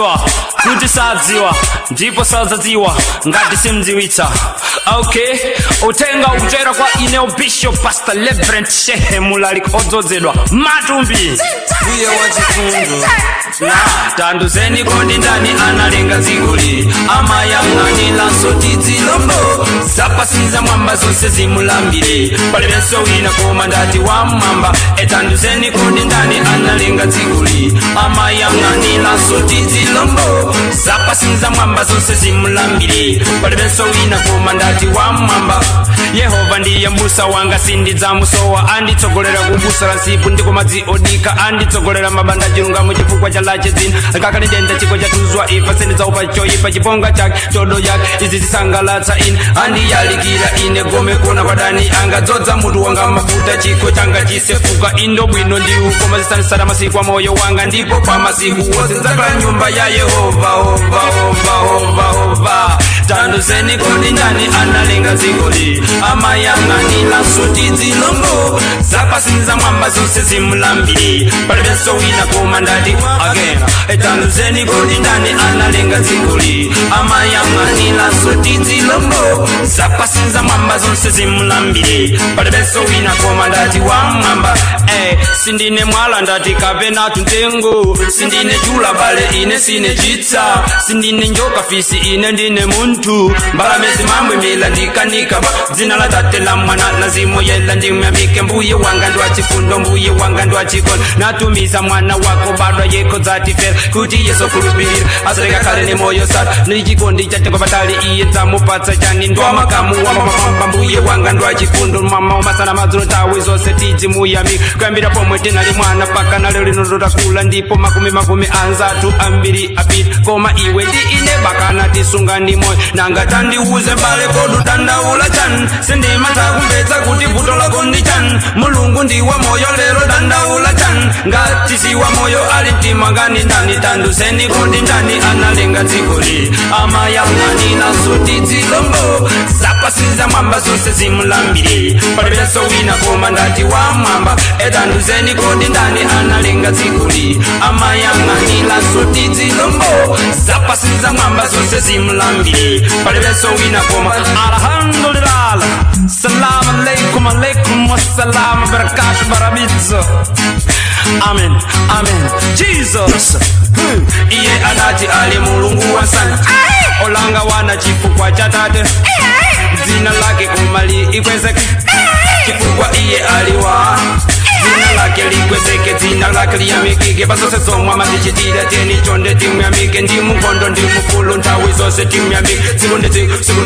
sadziwa kuti sadziwa ndipo sazadziwa ngati simdziwitsa. Okay, utenga ukuchera kwa ineo Bishop Pastor Reverend Shehe Mulaliko odzozedwa Matumbi uye wachifundo na tanduzeni kodi ndani analenga dzikoli amayang'anira soti dzilombo zapasinza mwamba zonse zimulambire palibenso wina koma ndati wa mwamba etanduzeni kodi ndani analenga dzikoli amayang'anira soti dzilombo zapasinza mwamba zonse zimulambire palibenso wina koma ndati wa mwamba. Yehova ndiye mbusa wanga sindidzamusowa anditsogolera kumbusa la nsipu ndiko madzi odika anditsogolera mabanda chilungamo chifukwa cha lache zina kakali ndenda chiko chatuzwa ifa sindidzaupa choipa chiponga chake chodo yake izi zisangalatsa ine andiyalikira ine gome kuna kwadani angadzodza mutu wanga mafuta chiko changa chisefuka indo bwino ndi ukoma zisanisara masiku a moyo wanga ndipo pa masiku wose ndzakhala nyumba ya Yehova Hova. Tanduzeni kodi ndani analenga dzikoli amayang'anira soti dzilombo zapasinza mwamba zonse zimulambire palibenso wina koma ndati again. Tanduzeni kodi ndani analenga dzikoli amayang'anira soti dzilombo zapasinza mwamba zonse zimulambire palibenso wina koma ndati wa mwamba. Sindine mwala ndati kapena tuntengo sindine chula bale ine sine chitsa sindine njoka fisi ine ndine muntu mbalamezi mamwe mila ndikanika dzina la tate la mwana lazimo yela ndimyamike mbuye wanga ndwa chifundo mbuye wanga ndwa chikono natumiza mwana wako badwa yeko zatifera kuti yeso kulupirira asareka kale ni moyo sata nichikondi chateko batali iye dzamupatsa chani ndwa makamu wa mama mbuye wanga ndwa chifundo mama umasana madzulo tawe zose tidzi muyamike kuyambira pomwe tinali mwana paka na lero lino takula ndipo makumi anzatu ambiri apita koma iwe ndi ine bakana tisunga ndi moyo nanga tandiuze mbale kodu tandaula chan sindima takumbetsa kuti vuto lako ndi chan mulungu ndi wa moyo lero tandaula chan ngati si wa moyo ali mtima ngani ndani tanduzeni kodi ndani analenga dzikoli amayang'anira soti dzilombo zapasinza mwamba zonse zimulambire palibenso wina koma ndati wa mwamba. Tanduzeni kodi ndani analenga dzikoli amayang'anira soti dzilombo zapasinza mwamba zonse zimulambire palibenso wina koma. Alhamdulillah, salamu alaikum alaikum wassalamu barakatuh barabizo. Amen, amen. Jesus iye anati ali mulungu wansana olanga wana chifukwa cha tate dzina lake kumali ikwezeke chifukwa iye aliwa dzina lake likwezeke dzina lake liyamikike pasose zomwe amatichitira teni chonde timuyamike ndi munkhondo ndi mufulu nthawi zonse timuyamike tsiku ndi tsiku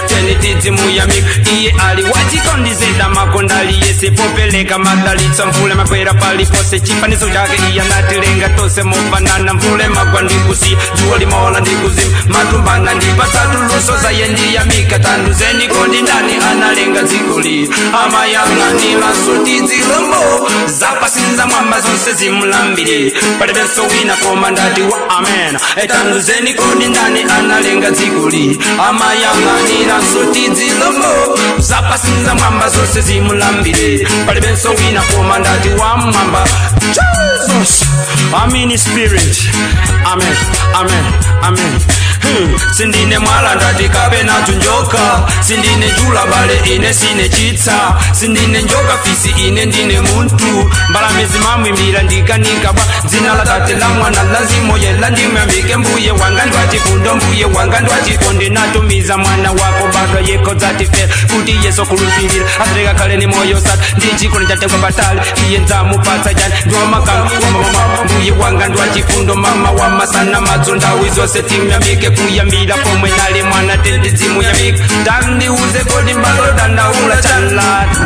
teni tidzimuyamike iye ali wachikondizeda makondali yese popeleka madalitsa mvule makwera palipose chifanizo chake iye anatilenga tonse mofanana mvule magwa ndikusiya dzuwa limaola ndikuzima matumbana ndipatatu luso zaye ndiyamika. Tanduzeni kodi ndani analenga dzikoli amayang'anira soti dzilombo zapasinza mwamba zonse zimulambire palibenso wina koma ndati wa amen. Tanduzeni kodi ndani analenga dzikoli amayang'anira soti dzilombo zapasinza mwamba zonse zimulambire palibenso wina koma ndati wa mwamba. Jesus, I'm in spirit. Amen, amen, amen. Sindine mwala ndati kapena tunjoka sindine jula bale ine sine chitsa sindine njoka fisi ine ndine muntu mbalamezi mamwe mira ndikanika bwa dzina la tate la mwana lazimo yela ndimyamike mbuye wanga ndwa chifundo mbuye wanga ndwa chikondi natumiza mwana wako badwa yeko zatifera kuti yeso kulupirira asareka kale ni moyo sata ndi chikondi chatekwa batali iye ndzamupatsa chani ndwa makamu wa mama mbuye wanga ndwa chifundo mama wa masana madzo ndawi zose timyamike kuyambira pomwe nali mwana tendidzimuyamika tandiuze kodi mbalo dandaula chanlati